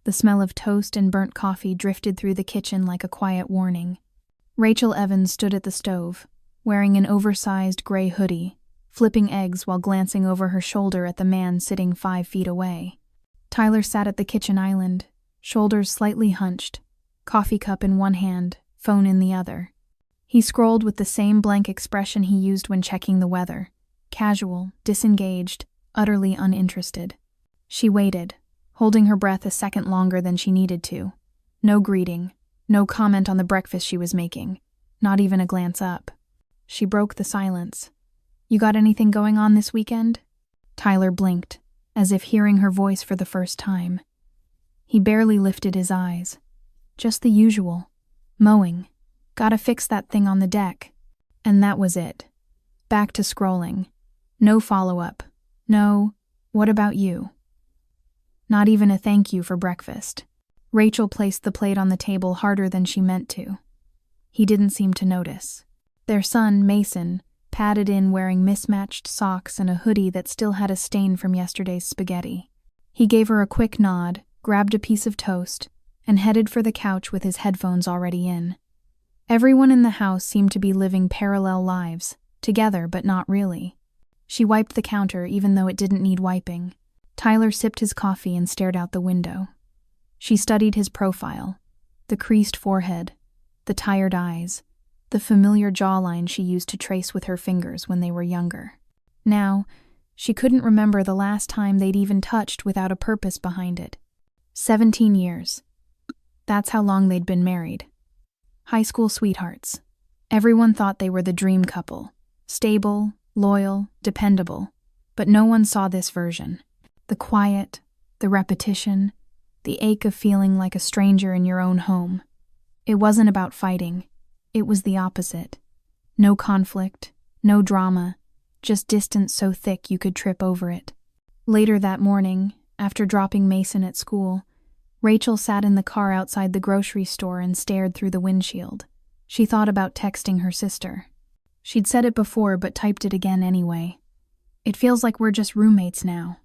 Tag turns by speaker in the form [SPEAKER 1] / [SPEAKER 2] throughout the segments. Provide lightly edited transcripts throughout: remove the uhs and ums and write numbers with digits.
[SPEAKER 1] The smell of toast and burnt coffee drifted through the kitchen like a quiet warning. Rachel Evans stood at the stove, wearing an oversized gray hoodie, flipping eggs while glancing over her shoulder at the man sitting 5 feet away. Tyler sat at the kitchen island, shoulders slightly hunched, coffee cup in one hand, phone in the other. He scrolled with the same blank expression he used when checking the weather, casual, disengaged, utterly uninterested. She waited, holding her breath a second longer than she needed to. No greeting, no comment on the breakfast she was making, not even a glance up. She broke the silence. "You got anything going on this weekend?" Tyler blinked, as if hearing her voice for the first time. He barely lifted his eyes. Just the usual. Mowing. Gotta fix that thing on the deck. And that was it. Back to scrolling. No follow-up. No, "What about you?" Not even a thank you for breakfast. Rachel placed the plate on the table harder than she meant to. He didn't seem to notice. Their son, Mason, padded in wearing mismatched socks and a hoodie that still had a stain from yesterday's spaghetti. He gave her a quick nod, grabbed a piece of toast, and headed for the couch with his headphones already in. Everyone in the house seemed to be living parallel lives, together but not really. She wiped the counter even though it didn't need wiping. Tyler sipped his coffee and stared out the window. She studied his profile, the creased forehead, the tired eyes, the familiar jawline she used to trace with her fingers when they were younger. Now, she couldn't remember the last time they'd even touched without a purpose behind it. 17 years. That's how long they'd been married. High school sweethearts. Everyone thought they were the dream couple. Stable, loyal, dependable. But no one saw this version. The quiet, the repetition, the ache of feeling like a stranger in your own home. It wasn't about fighting. It was the opposite. No conflict, no drama, just distance so thick you could trip over it. Later that morning, after dropping Mason at school, Rachel sat in the car outside the grocery store and stared through the windshield. She thought about texting her sister. She'd said it before but typed it again anyway. "It feels like we're just roommates now."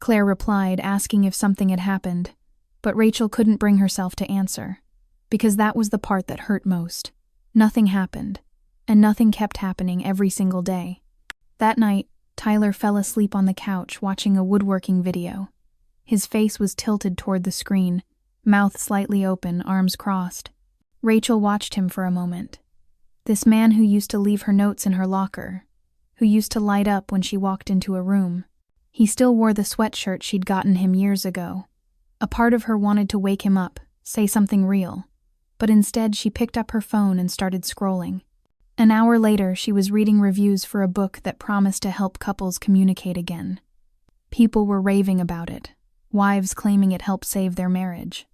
[SPEAKER 1] Claire replied, asking if something had happened, but Rachel couldn't bring herself to answer, because that was the part that hurt most. Nothing happened, and nothing kept happening every single day. That night, Tyler fell asleep on the couch watching a woodworking video. His face was tilted toward the screen, mouth slightly open, arms crossed. Rachel watched him for a moment. This man who used to leave her notes in her locker, who used to light up when she walked into a room. He still wore the sweatshirt she'd gotten him years ago. A part of her wanted to wake him up, say something real, but instead she picked up her phone and started scrolling. An hour later, she was reading reviews for a book that promised to help couples communicate again. People were raving about it, wives claiming it helped save their marriage.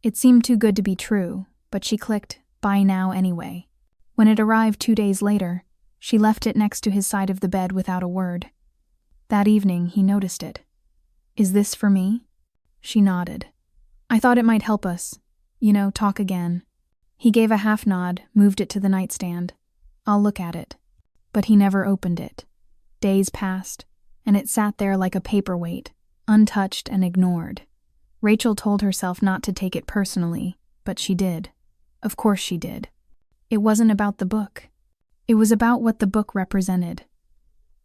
[SPEAKER 1] It seemed too good to be true, but she clicked "Buy now" anyway. When it arrived 2 days later, she left it next to his side of the bed without a word. That evening, he noticed it. "Is this for me?" She nodded. "I thought it might help us. Talk again." He gave a half nod, moved it to the nightstand. "I'll look at it." But he never opened it. Days passed, and it sat there like a paperweight, untouched and ignored. Rachel told herself not to take it personally, but she did. Of course she did. It wasn't about the book. It was about what the book represented.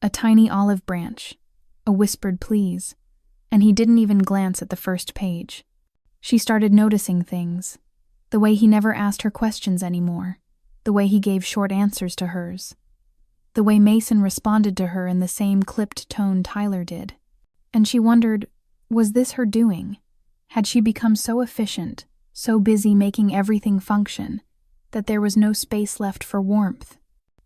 [SPEAKER 1] A tiny olive branch, a whispered please, and he didn't even glance at the first page. She started noticing things. The way he never asked her questions anymore. The way he gave short answers to hers. The way Mason responded to her in the same clipped tone Tyler did. And she wondered, was this her doing? Had she become so efficient, so busy making everything function, that there was no space left for warmth?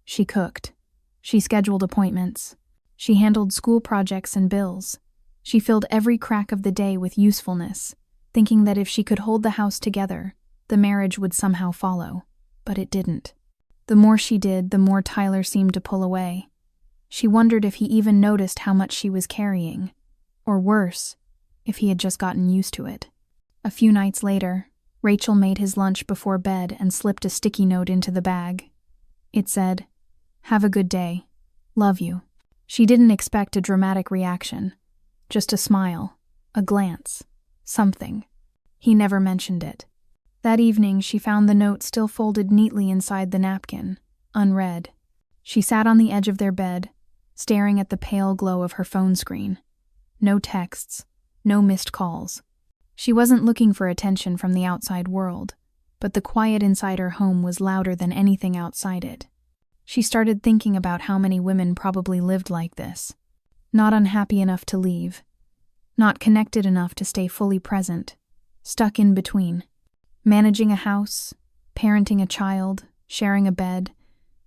[SPEAKER 1] She cooked. She scheduled appointments. She handled school projects and bills. She filled every crack of the day with usefulness, thinking that if she could hold the house together, the marriage would somehow follow. But it didn't. The more she did, the more Tyler seemed to pull away. She wondered if he even noticed how much she was carrying. Or worse, if he had just gotten used to it. A few nights later, Rachel made his lunch before bed and slipped a sticky note into the bag. It said, "Have a good day. Love you." She didn't expect a dramatic reaction. Just a smile, a glance, something. He never mentioned it. That evening, she found the note still folded neatly inside the napkin, unread. She sat on the edge of their bed, staring at the pale glow of her phone screen. No texts, no missed calls. She wasn't looking for attention from the outside world, but the quiet inside her home was louder than anything outside it. She started thinking about how many women probably lived like this. Not unhappy enough to leave. Not connected enough to stay fully present. Stuck in between. Managing a house, parenting a child, sharing a bed,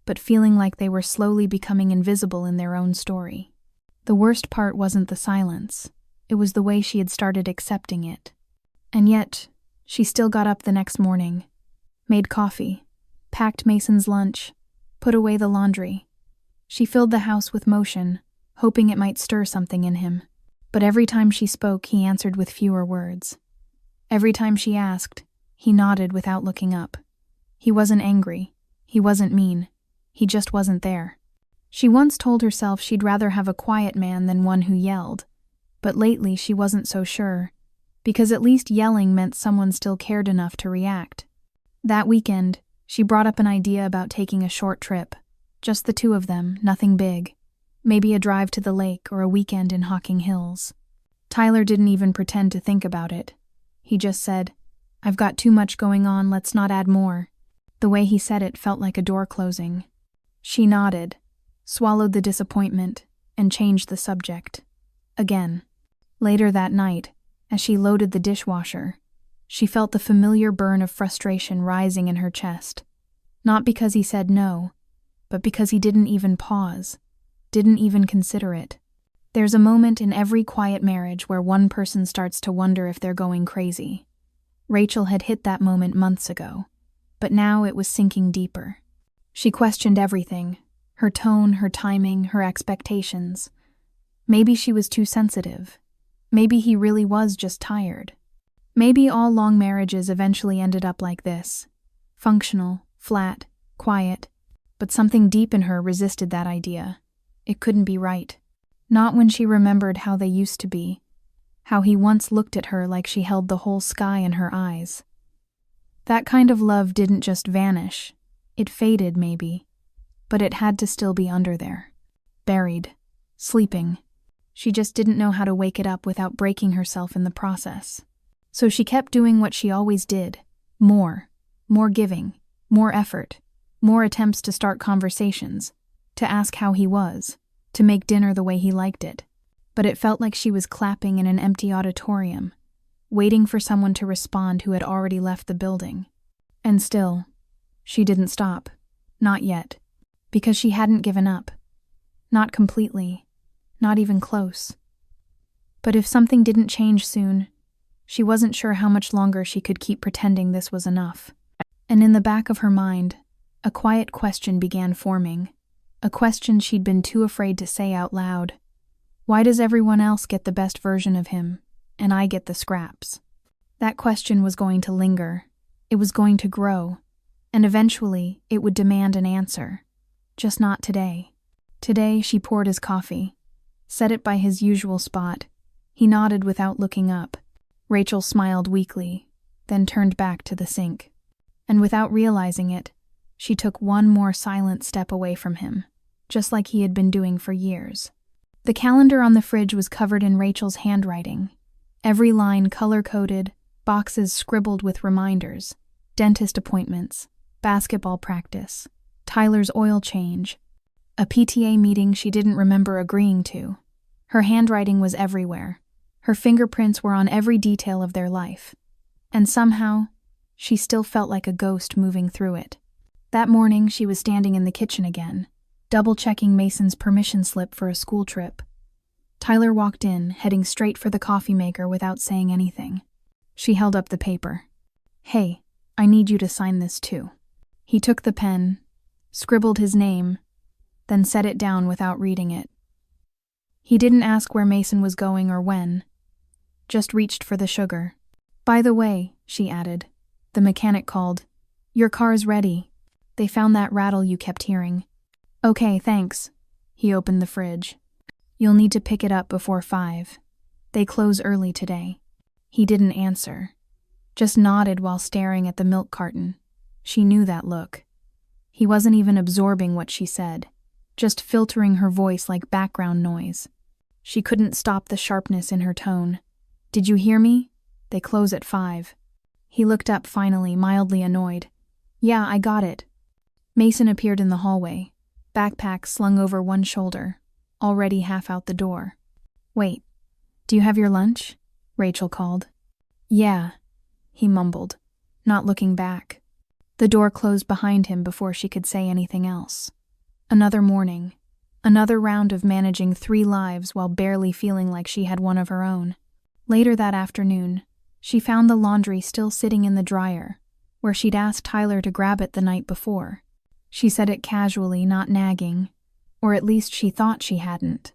[SPEAKER 1] but feeling like they were slowly becoming invisible in their own story. The worst part wasn't the silence. It was the way she had started accepting it. And yet, she still got up the next morning, made coffee, packed Mason's lunch, put away the laundry. She filled the house with motion, hoping it might stir something in him. But every time she spoke, he answered with fewer words. Every time she asked, he nodded without looking up. He wasn't angry. He wasn't mean. He just wasn't there. She once told herself she'd rather have a quiet man than one who yelled. But lately she wasn't so sure, because at least yelling meant someone still cared enough to react. That weekend, she brought up an idea about taking a short trip. Just the two of them, nothing big. Maybe a drive to the lake or a weekend in Hocking Hills. Tyler didn't even pretend to think about it. He just said, "I've got too much going on, let's not add more." The way he said it felt like a door closing. She nodded, swallowed the disappointment, and changed the subject. Again. Later that night, as she loaded the dishwasher, she felt the familiar burn of frustration rising in her chest. Not because he said no, but because he didn't even pause, didn't even consider it. There's a moment in every quiet marriage where one person starts to wonder if they're going crazy. Rachel had hit that moment months ago, but now it was sinking deeper. She questioned everything, her tone, her timing, her expectations. Maybe she was too sensitive. Maybe he really was just tired. Maybe all long marriages eventually ended up like this. Functional, flat, quiet. But something deep in her resisted that idea. It couldn't be right. Not when she remembered how they used to be. How he once looked at her like she held the whole sky in her eyes. That kind of love didn't just vanish. It faded, maybe. But it had to still be under there. Buried. Sleeping. She just didn't know how to wake it up without breaking herself in the process. So she kept doing what she always did. More giving, more effort, more attempts to start conversations, to ask how he was, to make dinner the way he liked it. But it felt like she was clapping in an empty auditorium, waiting for someone to respond who had already left the building. And still, she didn't stop. Not yet. Because she hadn't given up. Not completely. Not even close. But if something didn't change soon, she wasn't sure how much longer she could keep pretending this was enough. And in the back of her mind, a quiet question began forming. A question she'd been too afraid to say out loud. Why does everyone else get the best version of him, and I get the scraps? That question was going to linger. It was going to grow. And eventually, it would demand an answer. Just not today. Today, she poured his coffee, set it by his usual spot. He nodded without looking up. Rachel smiled weakly, then turned back to the sink. And without realizing it, she took one more silent step away from him, just like he had been doing for years. The calendar on the fridge was covered in Rachel's handwriting, every line color-coded, boxes scribbled with reminders, dentist appointments, basketball practice, Tyler's oil change, a PTA meeting she didn't remember agreeing to. Her handwriting was everywhere. Her fingerprints were on every detail of their life. And somehow, she still felt like a ghost moving through it. That morning, she was standing in the kitchen again, double-checking Mason's permission slip for a school trip. Tyler walked in, heading straight for the coffee maker without saying anything. She held up the paper. "Hey, I need you to sign this too." He took the pen, scribbled his name, then set it down without reading it. He didn't ask where Mason was going or when, just reached for the sugar. "By the way," she added, "the mechanic called. Your car's ready. They found that rattle you kept hearing." "Okay, thanks." He opened the fridge. "You'll need to pick it up before 5. They close early today." He didn't answer. just nodded while staring at the milk carton. She knew that look. He wasn't even absorbing what she said, just filtering her voice like background noise. She couldn't stop the sharpness in her tone. "Did you hear me? They close at 5. He looked up finally, mildly annoyed. "Yeah, I got it." Mason appeared in the hallway, backpack slung over one shoulder, already half out the door. "Wait, do you have your lunch?" Rachel called. "Yeah," he mumbled, not looking back. The door closed behind him before she could say anything else. Another morning. Another round of managing 3 lives while barely feeling like she had one of her own. Later that afternoon, she found the laundry still sitting in the dryer, where she'd asked Tyler to grab it the night before. She said it casually, not nagging, or at least she thought she hadn't.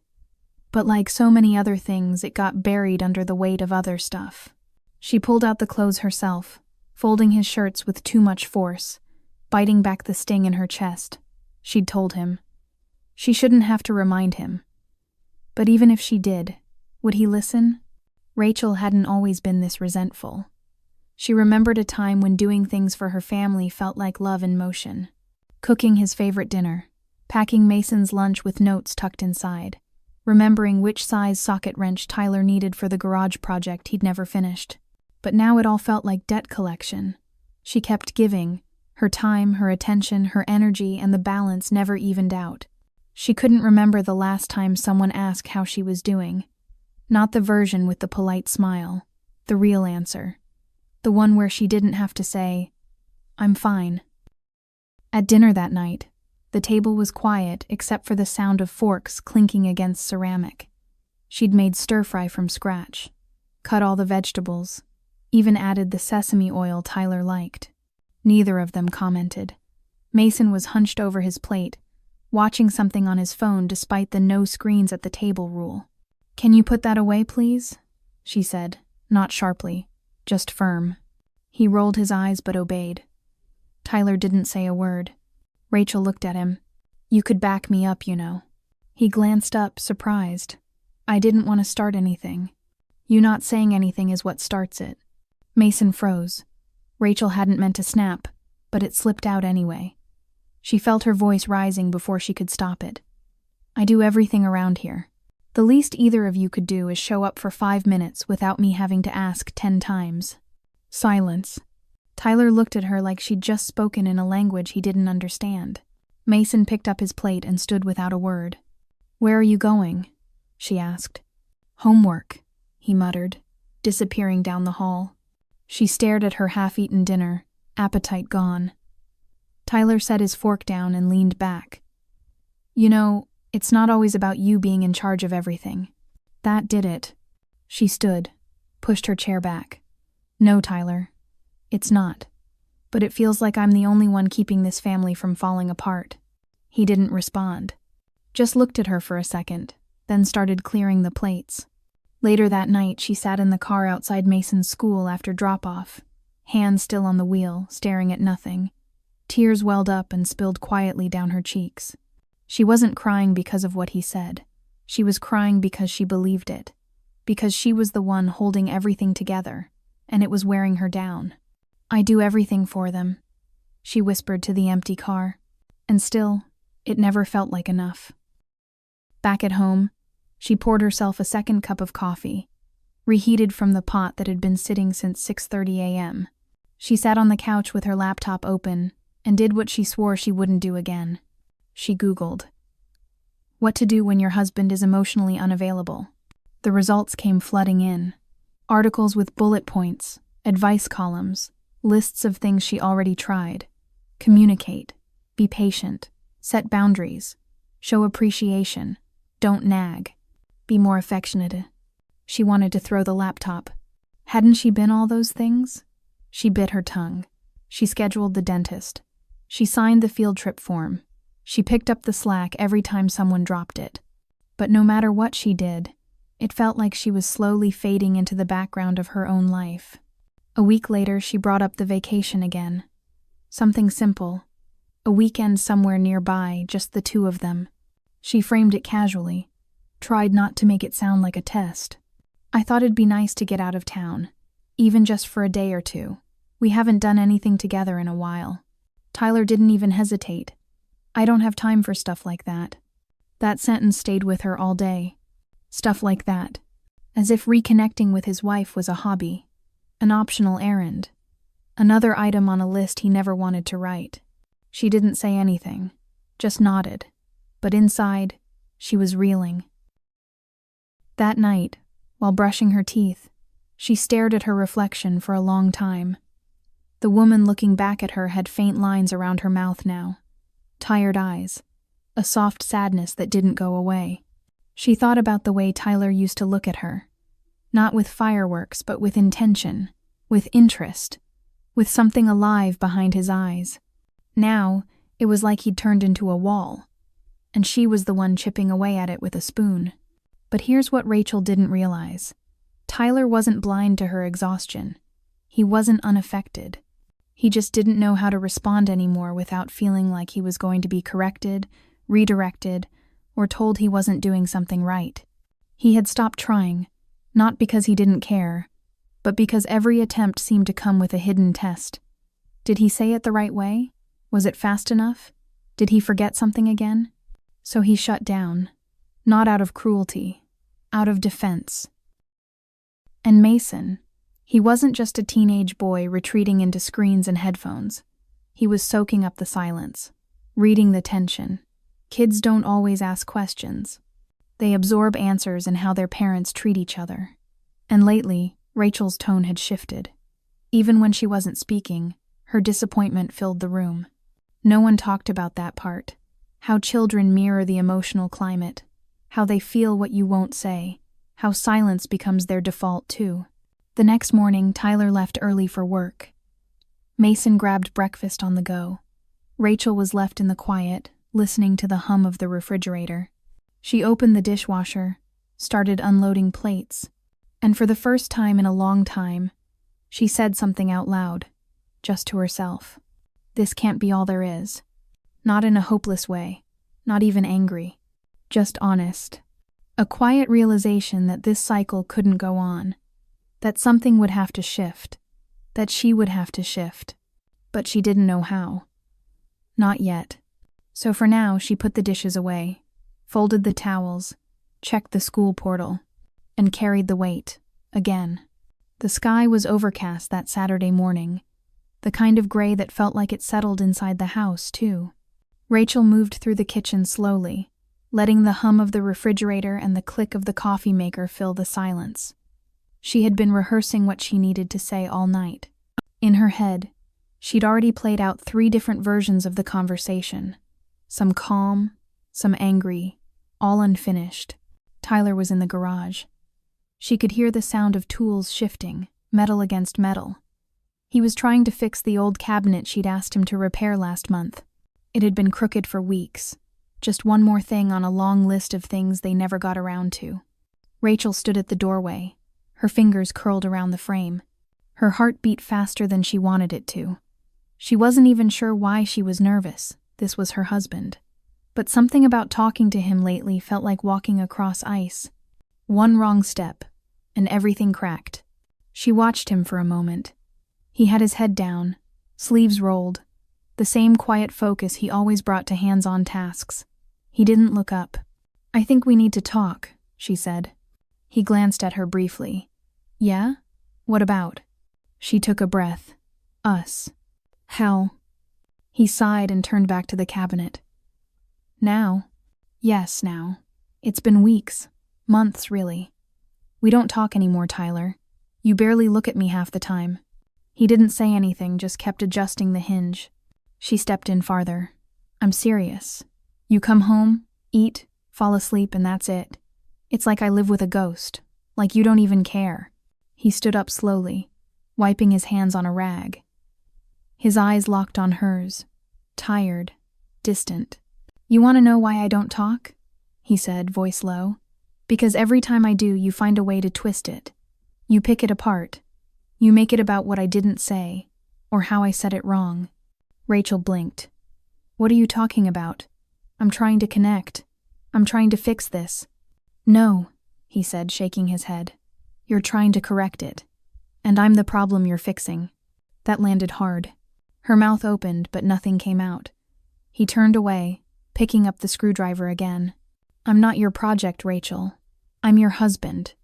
[SPEAKER 1] But like so many other things, it got buried under the weight of other stuff. She pulled out the clothes herself, folding his shirts with too much force, biting back the sting in her chest. She'd told him. She shouldn't have to remind him. But even if she did, would he listen? Rachel hadn't always been this resentful. She remembered a time when doing things for her family felt like love in motion. Cooking his favorite dinner, packing Mason's lunch with notes tucked inside, remembering which size socket wrench Tyler needed for the garage project he'd never finished. But now it all felt like debt collection. She kept giving, her time, her attention, her energy, and the balance never evened out. She couldn't remember the last time someone asked how she was doing. Not the version with the polite smile, the real answer. The one where she didn't have to say, "I'm fine." At dinner that night, the table was quiet except for the sound of forks clinking against ceramic. She'd made stir-fry from scratch, cut all the vegetables, even added the sesame oil Tyler liked. Neither of them commented. Mason was hunched over his plate, watching something on his phone despite the no screens at the table rule. "Can you put that away, please?" she said, not sharply, just firm. He rolled his eyes but obeyed. Tyler didn't say a word. Rachel looked at him. "You could back me up, you know." He glanced up, surprised. "I didn't want to start anything." "You not saying anything is what starts it." Mason froze. Rachel hadn't meant to snap, but it slipped out anyway. She felt her voice rising before she could stop it. "I do everything around here. The least either of you could do is show up for 5 minutes without me having to ask 10 times. Silence. Tyler looked at her like she'd just spoken in a language he didn't understand. Mason picked up his plate and stood without a word. "Where are you going?" she asked. "Homework," he muttered, disappearing down the hall. She stared at her half-eaten dinner, appetite gone. Tyler set his fork down and leaned back. "You know, it's not always about you being in charge of everything." That did it. She stood, pushed her chair back. "No, Tyler, it's not. But it feels like I'm the only one keeping this family from falling apart." He didn't respond. Just looked at her for a second, then started clearing the plates. Later that night, she sat in the car outside Mason's school after drop-off, hands still on the wheel, staring at nothing. Tears welled up and spilled quietly down her cheeks. She wasn't crying because of what he said. She was crying because she believed it. Because she was the one holding everything together, and it was wearing her down. "I do everything for them," she whispered to the empty car. And still, it never felt like enough. Back at home, she poured herself a second cup of coffee, reheated from the pot that had been sitting since 6:30 a.m. She sat on the couch with her laptop open and did what she swore she wouldn't do again. She Googled, "What to do when your husband is emotionally unavailable?" The results came flooding in. Articles with bullet points, advice columns, lists of things she already tried. Communicate, be patient, set boundaries, show appreciation, don't nag, be more affectionate. She wanted to throw the laptop. Hadn't she been all those things? She bit her tongue. She scheduled the dentist. She signed the field trip form. She picked up the slack every time someone dropped it. But no matter what she did, it felt like she was slowly fading into the background of her own life. A week later, she brought up the vacation again. Something simple. A weekend somewhere nearby, just the two of them. She framed it casually, tried not to make it sound like a test. "I thought it'd be nice to get out of town, even just for a day or two. We haven't done anything together in a while." Tyler didn't even hesitate. "I don't have time for stuff like that." That sentence stayed with her all day. Stuff like that. As if reconnecting with his wife was a hobby, an optional errand, another item on a list he never wanted to write. She didn't say anything, just nodded, but inside, she was reeling. That night, while brushing her teeth, she stared at her reflection for a long time. The woman looking back at her had faint lines around her mouth now, tired eyes, a soft sadness that didn't go away. She thought about the way Tyler used to look at her, not with fireworks, but with intention, with interest, with something alive behind his eyes. Now, it was like he'd turned into a wall, and she was the one chipping away at it with a spoon. But here's what Rachel didn't realize. Tyler wasn't blind to her exhaustion. He wasn't unaffected. He just didn't know how to respond anymore without feeling like he was going to be corrected, redirected, or told he wasn't doing something right. He had stopped trying, not because he didn't care, but because every attempt seemed to come with a hidden test. Did he say it the right way? Was it fast enough? Did he forget something again? So he shut down, not out of cruelty, out of defense. And Mason, he wasn't just a teenage boy retreating into screens and headphones. He was soaking up the silence, reading the tension. Kids don't always ask questions. They absorb answers in how their parents treat each other. And lately, Rachel's tone had shifted. Even when she wasn't speaking, her disappointment filled the room. No one talked about that part. How children mirror the emotional climate. How they feel what you won't say. How silence becomes their default, too. The next morning, Tyler left early for work. Mason grabbed breakfast on the go. Rachel was left in the quiet, listening to the hum of the refrigerator. She opened the dishwasher, started unloading plates, and for the first time in a long time, she said something out loud, just to herself. This can't be all there is. Not in a hopeless way, not even angry, just honest. A quiet realization that this cycle couldn't go on, that something would have to shift, that she would have to shift, but she didn't know how. Not yet. So for now, she put the dishes away, folded the towels, checked the school portal, and carried the weight, again. The sky was overcast that Saturday morning, the kind of gray that felt like it settled inside the house, too. Rachel moved through the kitchen slowly, letting the hum of the refrigerator and the click of the coffee maker fill the silence. She had been rehearsing what she needed to say all night. In her head, she'd already played out 3 different versions of the conversation. Some calm, some angry, all unfinished. Tyler was in the garage. She could hear the sound of tools shifting, metal against metal. He was trying to fix the old cabinet she'd asked him to repair last month. It had been crooked for weeks. Just one more thing on a long list of things they never got around to. Rachel stood at the doorway, her fingers curled around the frame. Her heart beat faster than she wanted it to. She wasn't even sure why she was nervous. This was her husband. But something about talking to him lately felt like walking across ice. One wrong step, and everything cracked. She watched him for a moment. He had his head down, sleeves rolled, the same quiet focus he always brought to hands-on tasks. He didn't look up. "I think we need to talk," she said. He glanced at her briefly. "Yeah? What about?" She took a breath. "Us." "Hell." He sighed and turned back to the cabinet. "Now?" "Yes, now. It's been weeks. Months, really. We don't talk anymore, Tyler. You barely look at me half the time." He didn't say anything, just kept adjusting the hinge. She stepped in farther. "I'm serious. You come home, eat, fall asleep, and that's it. It's like I live with a ghost. Like you don't even care." He stood up slowly, wiping his hands on a rag. His eyes locked on hers, tired, distant. "You want to know why I don't talk?" he said, voice low. "Because every time I do, you find a way to twist it. You pick it apart. You make it about what I didn't say, or how I said it wrong." Rachel blinked. "What are you talking about? I'm trying to connect. I'm trying to fix this." "No," he said, shaking his head. "You're trying to correct it. And I'm the problem you're fixing. That landed hard. Her mouth opened, but nothing came out. He turned away, picking up the screwdriver again. I'm not your project, Rachel. I'm your husband.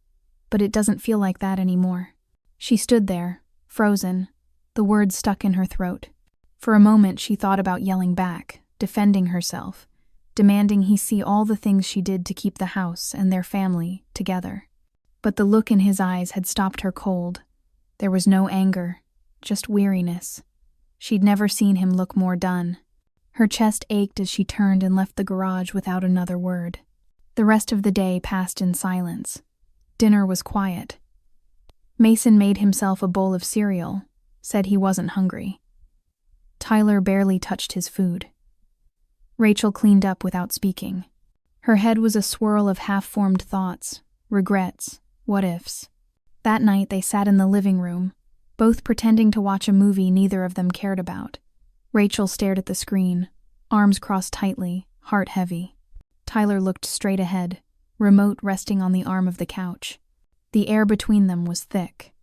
[SPEAKER 1] But it doesn't feel like that anymore. She stood there, frozen, the words stuck in her throat. For a moment she thought about yelling back, defending herself, demanding he see all the things she did to keep the house and their family together. But the look in his eyes had stopped her cold. There was no anger, just weariness. She'd never seen him look more done. Her chest ached as she turned and left the garage without another word. The rest of the day passed in silence. Dinner was quiet. Mason made himself a bowl of cereal, said he wasn't hungry. Tyler barely touched his food. Rachel cleaned up without speaking. Her head was a swirl of half-formed thoughts, regrets, what-ifs. That night they sat in the living room, both pretending to watch a movie neither of them cared about. Rachel stared at the screen, arms crossed tightly, heart heavy. Tyler looked straight ahead, remote resting on the arm of the couch. The air between them was thick.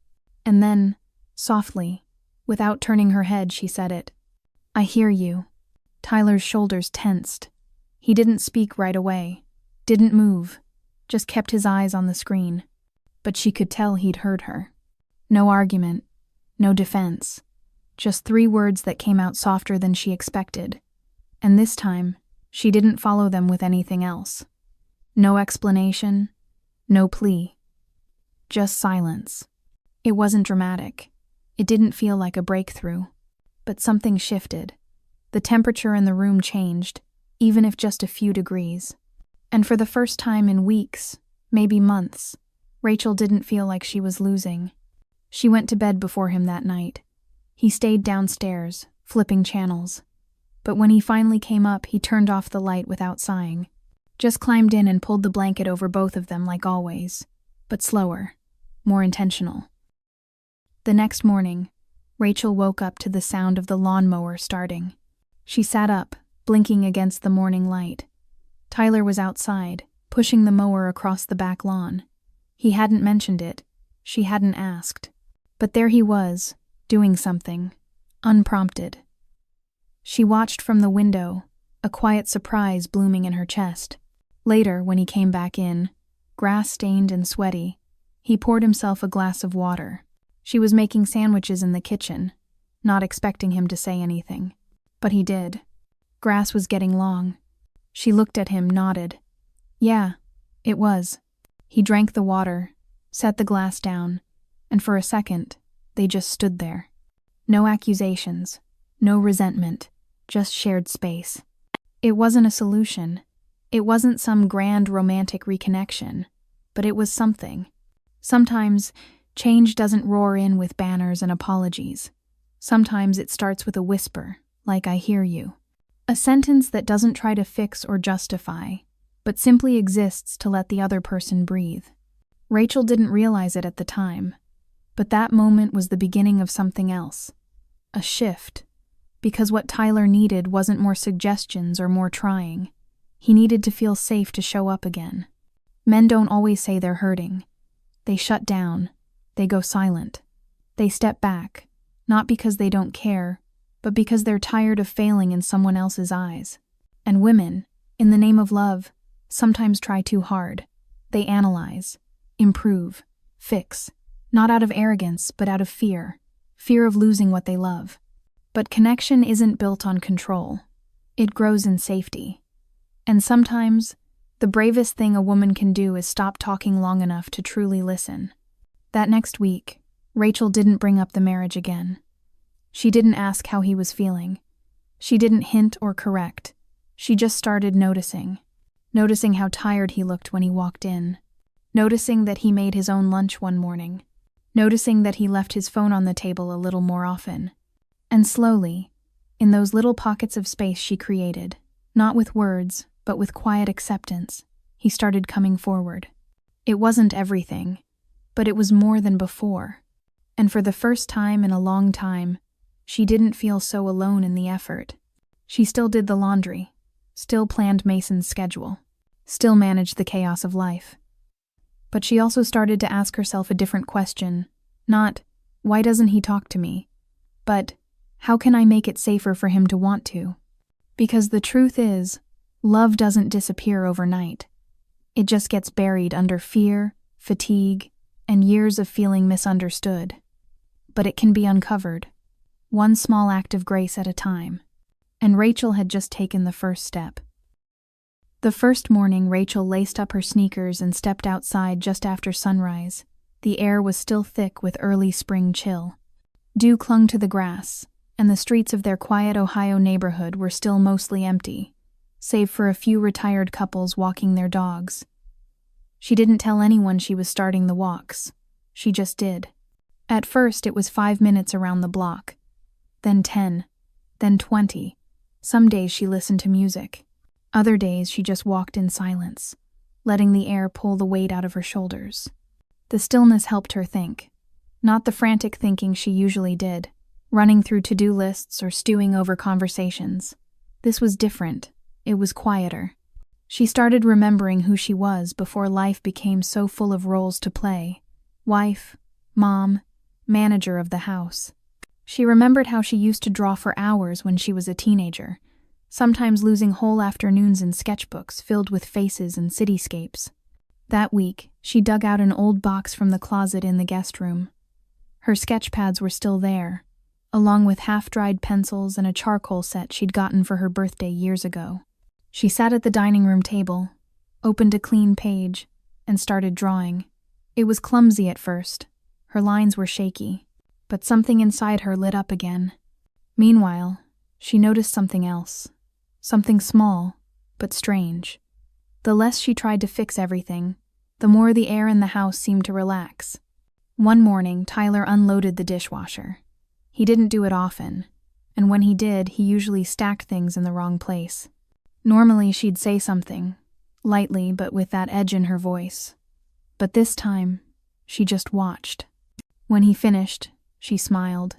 [SPEAKER 1] And then, softly, without turning her head, she said it. I hear you. Tyler's shoulders tensed. He didn't speak right away, didn't move, just kept his eyes on the screen. But she could tell he'd heard her. No argument, no defense, just 3 words that came out softer than she expected. And this time, she didn't follow them with anything else. No explanation, no plea. Just silence. It wasn't dramatic. It didn't feel like a breakthrough. But something shifted. The temperature in the room changed, even if just a few degrees. And for the first time in weeks, maybe months, Rachel didn't feel like she was losing. She went to bed before him that night. He stayed downstairs, flipping channels. But when he finally came up, he turned off the light without sighing. Just climbed in and pulled the blanket over both of them like always, but slower, more intentional. The next morning, Rachel woke up to the sound of the lawnmower starting. She sat up, blinking against the morning light. Tyler was outside, pushing the mower across the back lawn. He hadn't mentioned it. She hadn't asked. But there he was, doing something, unprompted. She watched from the window, a quiet surprise blooming in her chest. Later, when he came back in, grass-stained and sweaty, he poured himself a glass of water. She was making sandwiches in the kitchen, not expecting him to say anything. But he did. Grass was getting long. She looked at him, nodded. Yeah, it was. He drank the water, set the glass down, and for a second, they just stood there. No accusations, no resentment, just shared space. It wasn't a solution. It wasn't some grand romantic reconnection, but it was something. Sometimes, change doesn't roar in with banners and apologies. Sometimes it starts with a whisper, like I hear you. A sentence that doesn't try to fix or justify, but simply exists to let the other person breathe. Rachel didn't realize it at the time, but that moment was the beginning of something else. A shift. Because what Tyler needed wasn't more suggestions or more trying. He needed to feel safe to show up again. Men don't always say they're hurting. They shut down. They go silent. They step back, not because they don't care, but because they're tired of failing in someone else's eyes. And women, in the name of love, sometimes try too hard. They analyze, improve, fix, not out of arrogance, but out of fear of losing what they love. But connection isn't built on control. It grows in safety. And sometimes, the bravest thing a woman can do is stop talking long enough to truly listen. That next week, Rachel didn't bring up the marriage again. She didn't ask how he was feeling. She didn't hint or correct. She just started noticing. Noticing how tired he looked when he walked in. Noticing that he made his own lunch one morning. Noticing that he left his phone on the table a little more often. And slowly, in those little pockets of space she created, not with words, but with quiet acceptance, he started coming forward. It wasn't everything, but it was more than before. And for the first time in a long time, she didn't feel so alone in the effort. She still did the laundry, still planned Mason's schedule, still managed the chaos of life. But she also started to ask herself a different question, not, Why doesn't he talk to me? But how can I make it safer for him to want to? Because the truth is, love doesn't disappear overnight. It just gets buried under fear, fatigue, and years of feeling misunderstood. But it can be uncovered, one small act of grace at a time. And Rachel had just taken the first step. The first morning, Rachel laced up her sneakers and stepped outside just after sunrise. The air was still thick with early spring chill. Dew clung to the grass, and the streets of their quiet Ohio neighborhood were still mostly empty, save for a few retired couples walking their dogs. She didn't tell anyone she was starting the walks. She just did. At first, it was 5 minutes around the block, then 10, then 20. Some days she listened to music. Other days she just walked in silence, letting the air pull the weight out of her shoulders. The stillness helped her think, not the frantic thinking she usually did, running through to-do lists or stewing over conversations. This was different. It was quieter. She started remembering who she was before life became so full of roles to play. Wife, mom, manager of the house. She remembered how she used to draw for hours when she was a teenager, sometimes losing whole afternoons in sketchbooks filled with faces and cityscapes. That week, she dug out an old box from the closet in the guest room. Her sketch pads were still there, along with half-dried pencils and a charcoal set she'd gotten for her birthday years ago. She sat at the dining room table, opened a clean page, and started drawing. It was clumsy at first. Her lines were shaky, but something inside her lit up again. Meanwhile, she noticed something else. Something small, but strange. The less she tried to fix everything, the more the air in the house seemed to relax. One morning, Tyler unloaded the dishwasher. He didn't do it often, and when he did, he usually stacked things in the wrong place. Normally, she'd say something, lightly but with that edge in her voice. But this time, she just watched. When he finished, she smiled.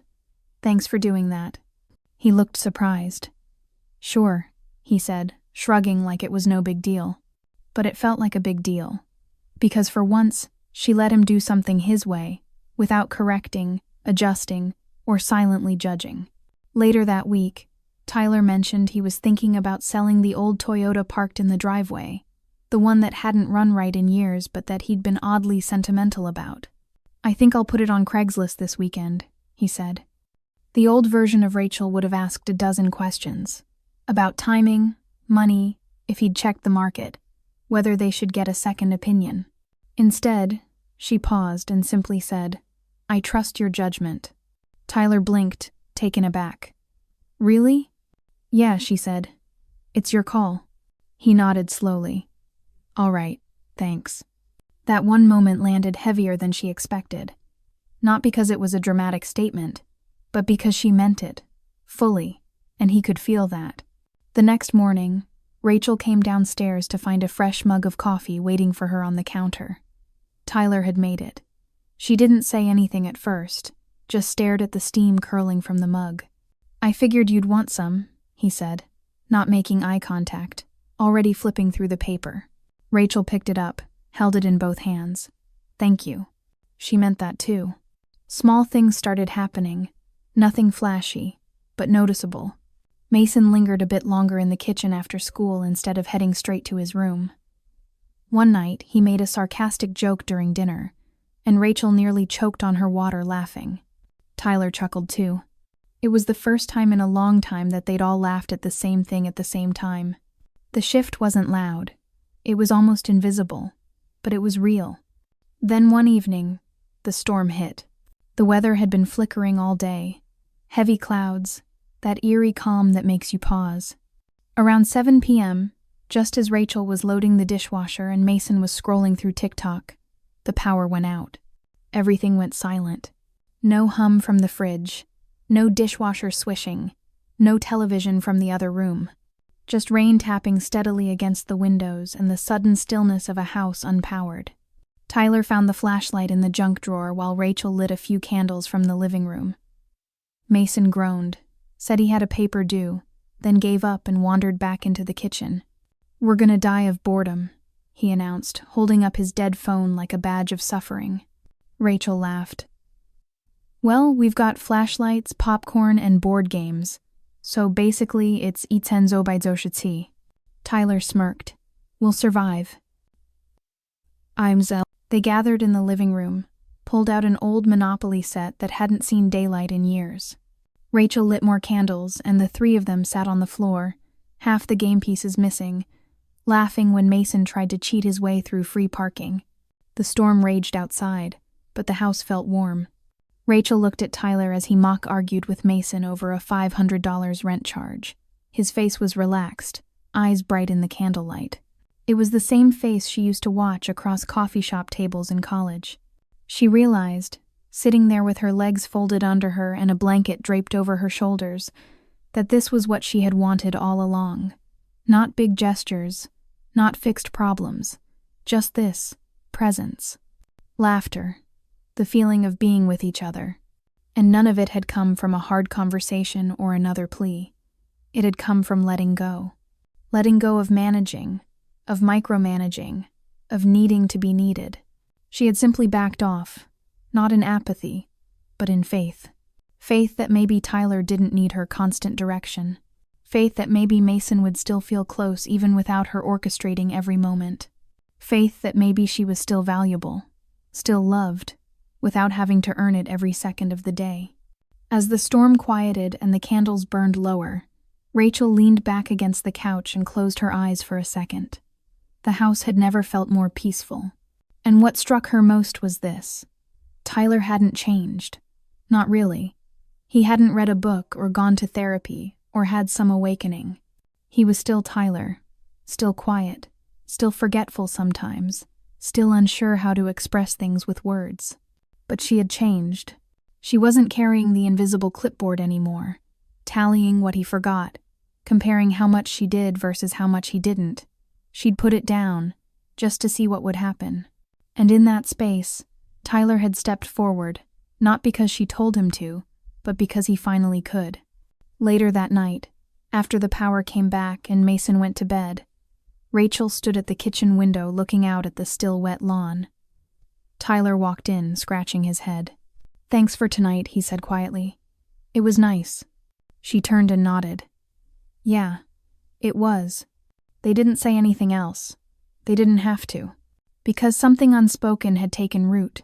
[SPEAKER 1] "Thanks for doing that." He looked surprised. "Sure," he said, shrugging like it was no big deal. But it felt like a big deal. Because for once, she let him do something his way, without correcting, adjusting, or silently judging. Later that week, Tyler mentioned he was thinking about selling the old Toyota parked in the driveway, the one that hadn't run right in years but that he'd been oddly sentimental about. "I think I'll put it on Craigslist this weekend," he said. The old version of Rachel would have asked a dozen questions. About timing, money, if he'd checked the market, whether they should get a second opinion. Instead, she paused and simply said, "I trust your judgment." Tyler blinked, taken aback. "Really?" "Yeah," she said. "It's your call." He nodded slowly. "All right, thanks." That one moment landed heavier than she expected. Not because it was a dramatic statement, but because she meant it, fully, and he could feel that. The next morning, Rachel came downstairs to find a fresh mug of coffee waiting for her on the counter. Tyler had made it. She didn't say anything at first, just stared at the steam curling from the mug. "I figured you'd want some," he said, not making eye contact, already flipping through the paper. Rachel picked it up, held it in both hands. "Thank you." She meant that too. Small things started happening, nothing flashy, but noticeable. Mason lingered a bit longer in the kitchen after school instead of heading straight to his room. One night, he made a sarcastic joke during dinner, and Rachel nearly choked on her water laughing. Tyler chuckled too. It was the first time in a long time that they'd all laughed at the same thing at the same time. The shift wasn't loud. It was almost invisible, but it was real. Then one evening, the storm hit. The weather had been flickering all day. Heavy clouds, that eerie calm that makes you pause. Around 7 p.m., just as Rachel was loading the dishwasher and Mason was scrolling through TikTok, the power went out. Everything went silent. No hum from the fridge, no dishwasher swishing, no television from the other room. Just rain tapping steadily against the windows and the sudden stillness of a house unpowered. Tyler found the flashlight in the junk drawer while Rachel lit a few candles from the living room. Mason groaned, said he had a paper due, then gave up and wandered back into the kitchen. "We're gonna die of boredom," he announced, holding up his dead phone like a badge of suffering. Rachel laughed. Well, we've got flashlights, popcorn, and board games. So basically, it's Itenzo by Zoshitsi. Tyler smirked. We'll survive. I'm Zell. They gathered in the living room, pulled out an old Monopoly set that hadn't seen daylight in years. Rachel lit more candles, and the three of them sat on the floor, half the game pieces missing, laughing when Mason tried to cheat his way through free parking. The storm raged outside, but the house felt warm. Rachel looked at Tyler as he mock-argued with Mason over a $500 rent charge. His face was relaxed, eyes bright in the candlelight. It was the same face she used to watch across coffee shop tables in college. She realized, sitting there with her legs folded under her and a blanket draped over her shoulders, that this was what she had wanted all along. Not big gestures, not fixed problems, just this, presence. Laughter, the feeling of being with each other. And none of it had come from a hard conversation or another plea. It had come from letting go. Letting go of managing, of micromanaging, of needing to be needed. She had simply backed off, not in apathy, but in faith. Faith that maybe Tyler didn't need her constant direction. Faith that maybe Mason would still feel close even without her orchestrating every moment. Faith that maybe she was still valuable, still loved, without having to earn it every second of the day. As the storm quieted and the candles burned lower, Rachel leaned back against the couch and closed her eyes for a second. The house had never felt more peaceful. And what struck her most was this. Tyler hadn't changed. Not really. He hadn't read a book or gone to therapy or had some awakening. He was still Tyler, still quiet, still forgetful sometimes, still unsure how to express things with words. But she had changed. She wasn't carrying the invisible clipboard anymore, tallying what he forgot, comparing how much she did versus how much he didn't. She'd put it down, just to see what would happen. And in that space, Tyler had stepped forward, not because she told him to, but because he finally could. Later that night, after the power came back and Mason went to bed, Rachel stood at the kitchen window looking out at the still wet lawn. Tyler walked in, scratching his head. "Thanks for tonight," he said quietly. "It was nice." She turned and nodded. "Yeah, it was." They didn't say anything else. They didn't have to. Because something unspoken had taken root.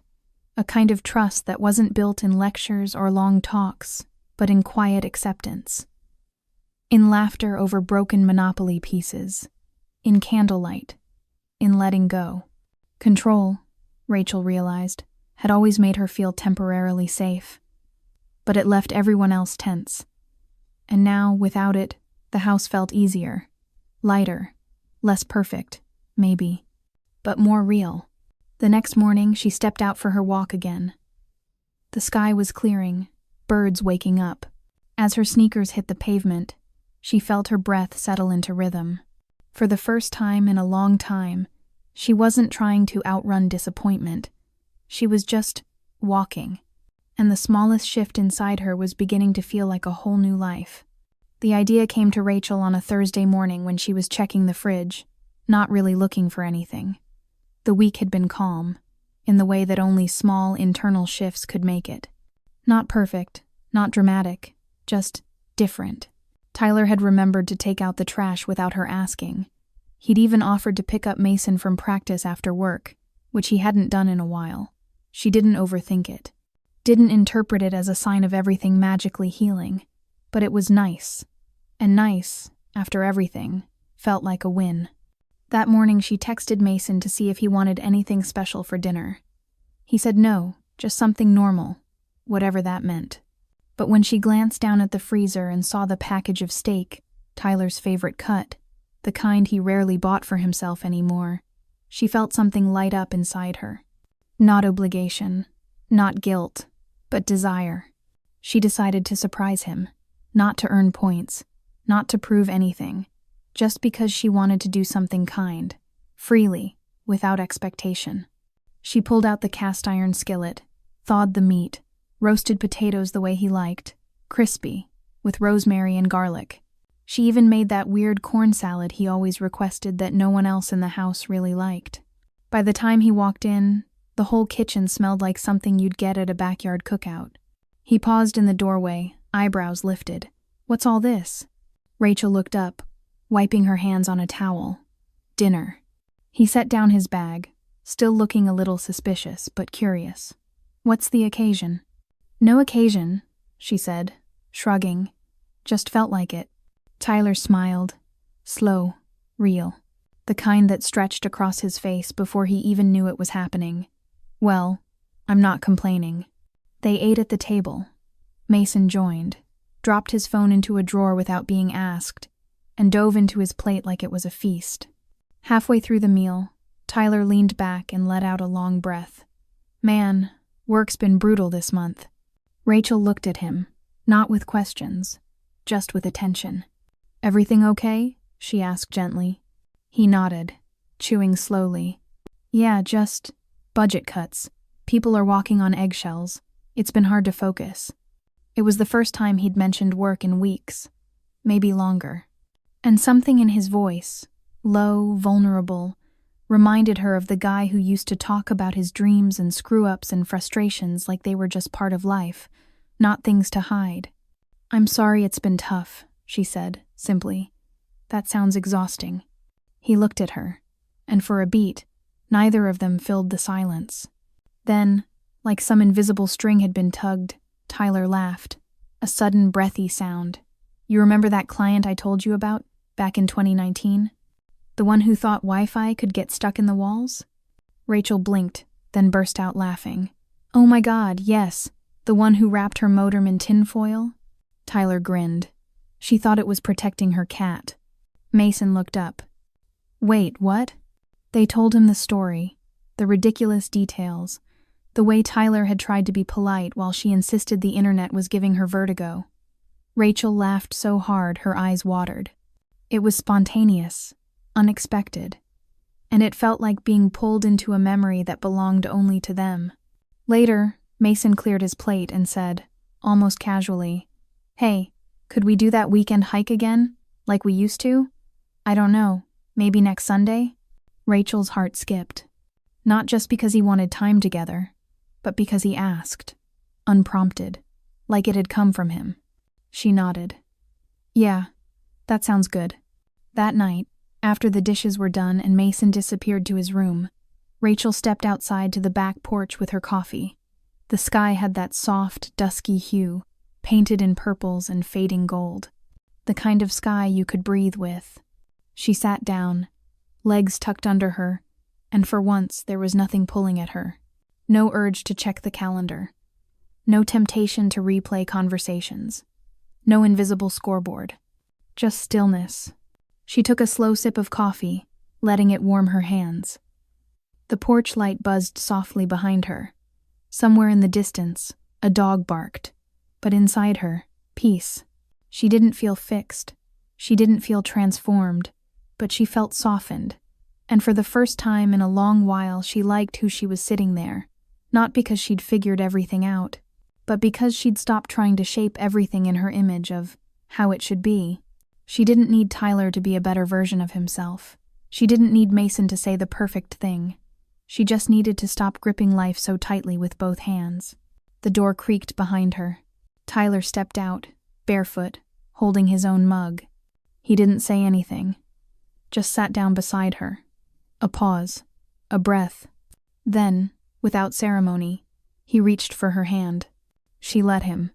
[SPEAKER 1] A kind of trust that wasn't built in lectures or long talks, but in quiet acceptance. In laughter over broken Monopoly pieces. In candlelight. In letting go. Control, Rachel realized, had always made her feel temporarily safe. But it left everyone else tense. And now, without it, the house felt easier. Lighter. Less perfect, maybe. But more real. The next morning, she stepped out for her walk again. The sky was clearing, birds waking up. As her sneakers hit the pavement, she felt her breath settle into rhythm. For the first time in a long time, she wasn't trying to outrun disappointment. She was just walking. And the smallest shift inside her was beginning to feel like a whole new life. The idea came to Rachel on a Thursday morning when she was checking the fridge, not really looking for anything. The week had been calm, in the way that only small internal shifts could make it. Not perfect, not dramatic, just different. Tyler had remembered to take out the trash without her asking. He'd even offered to pick up Mason from practice after work, which he hadn't done in a while. She didn't overthink it. Didn't interpret it as a sign of everything magically healing. But it was nice. And nice, after everything, felt like a win. That morning she texted Mason to see if he wanted anything special for dinner. He said no, just something normal, whatever that meant. But when she glanced down at the freezer and saw the package of steak, Tyler's favorite cut, the kind he rarely bought for himself anymore, she felt something light up inside her. Not obligation, not guilt, but desire. She decided to surprise him, not to earn points, not to prove anything, just because she wanted to do something kind, freely, without expectation. She pulled out the cast iron skillet, thawed the meat, roasted potatoes the way he liked, crispy, with rosemary and garlic. She even made that weird corn salad he always requested that no one else in the house really liked. By the time he walked in, the whole kitchen smelled like something you'd get at a backyard cookout. He paused in the doorway, eyebrows lifted. "What's all this?" Rachel looked up, wiping her hands on a towel. "Dinner." He set down his bag, still looking a little suspicious, but curious. "What's the occasion?" "No occasion," she said, shrugging. "Just felt like it." Tyler smiled. Slow, real. The kind that stretched across his face before he even knew it was happening. "Well, I'm not complaining." They ate at the table. Mason joined, dropped his phone into a drawer without being asked, and dove into his plate like it was a feast. Halfway through the meal, Tyler leaned back and let out a long breath. "Man, work's been brutal this month." Rachel looked at him, not with questions, just with attention. "Everything okay?" she asked gently. He nodded, chewing slowly. "Yeah, just budget cuts. People are walking on eggshells. It's been hard to focus." It was the first time he'd mentioned work in weeks, maybe longer. And something in his voice, low, vulnerable, reminded her of the guy who used to talk about his dreams and screw-ups and frustrations like they were just part of life, not things to hide. "I'm sorry it's been tough," she said, simply. "That sounds exhausting." He looked at her, and for a beat, neither of them filled the silence. Then, like some invisible string had been tugged, Tyler laughed, a sudden breathy sound. "You remember that client I told you about, back in 2019? The one who thought Wi-Fi could get stuck in the walls?" Rachel blinked, then burst out laughing. "Oh my God, yes, the one who wrapped her modem in tinfoil?" Tyler grinned. She thought it was protecting her cat. Mason looked up. "Wait, what?" They told him the story, the ridiculous details, the way Tyler had tried to be polite while she insisted the internet was giving her vertigo. Rachel laughed so hard her eyes watered. It was spontaneous, unexpected, and it felt like being pulled into a memory that belonged only to them. Later, Mason cleared his plate and said, almost casually, "Hey, could we do that weekend hike again, like we used to? I don't know, maybe next Sunday?" Rachel's heart skipped. Not just because he wanted time together, but because he asked, unprompted, like it had come from him. She nodded. "Yeah, that sounds good." That night, after the dishes were done and Mason disappeared to his room, Rachel stepped outside to the back porch with her coffee. The sky had that soft, dusky hue, painted in purples and fading gold. The kind of sky you could breathe with. She sat down, legs tucked under her, and for once there was nothing pulling at her. No urge to check the calendar. No temptation to replay conversations. No invisible scoreboard. Just stillness. She took a slow sip of coffee, letting it warm her hands. The porch light buzzed softly behind her. Somewhere in the distance, a dog barked. But inside her, peace. She didn't feel fixed. She didn't feel transformed, but she felt softened. And for the first time in a long while she liked who she was sitting there. Not because she'd figured everything out, but because she'd stopped trying to shape everything in her image of how it should be. She didn't need Tyler to be a better version of himself. She didn't need Mason to say the perfect thing. She just needed to stop gripping life so tightly with both hands. The door creaked behind her. Tyler stepped out, barefoot, holding his own mug. He didn't say anything, just sat down beside her. A pause, a breath. Then, without ceremony, he reached for her hand. She let him.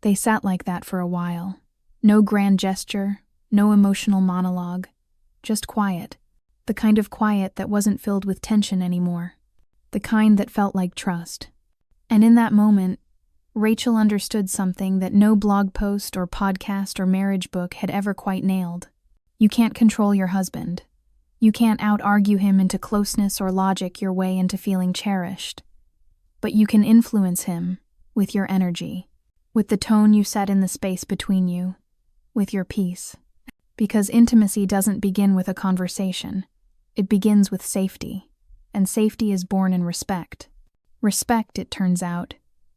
[SPEAKER 1] They sat like that for a while. No grand gesture, no emotional monologue, just quiet. The kind of quiet that wasn't filled with tension anymore. The kind that felt like trust. And in that moment, Rachel understood something that no blog post or podcast or marriage book had ever quite nailed. You can't control your husband. You can't out-argue him into closeness or logic your way into feeling cherished. But you can influence him with your energy, with the tone you set in the space between you, with your peace. Because intimacy doesn't begin with a conversation. It begins with safety, and safety is born in respect. Respect, it turns out,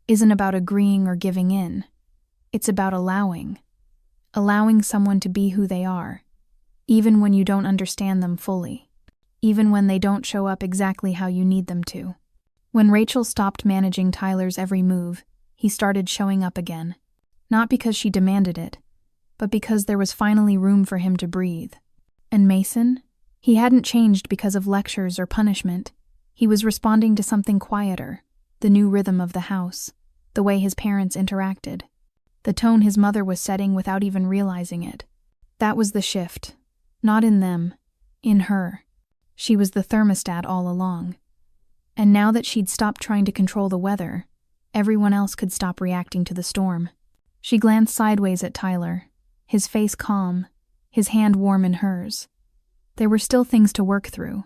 [SPEAKER 1] isn't about agreeing or giving in. It's about allowing someone to be who they are, even when you don't understand them fully, even when they don't show up exactly how you need them to. When Rachel stopped managing Tyler's every move, he started showing up again. Not because she demanded it, but because there was finally room for him to breathe. And Mason? He hadn't changed because of lectures or punishment. He was responding to something quieter, the new rhythm of the house, the way his parents interacted, the tone his mother was setting without even realizing it. That was the shift. Not in them, in her. She was the thermostat all along. And now that she'd stopped trying to control the weather, everyone else could stop reacting to the storm. She glanced sideways at Tyler, his face calm, his hand warm in hers. There were still things to work through,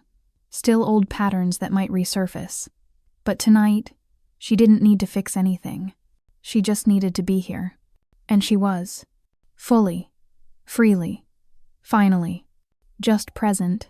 [SPEAKER 1] still old patterns that might resurface. But tonight, she didn't need to fix anything. She just needed to be here. And she was. Fully. Freely. Finally. Just present.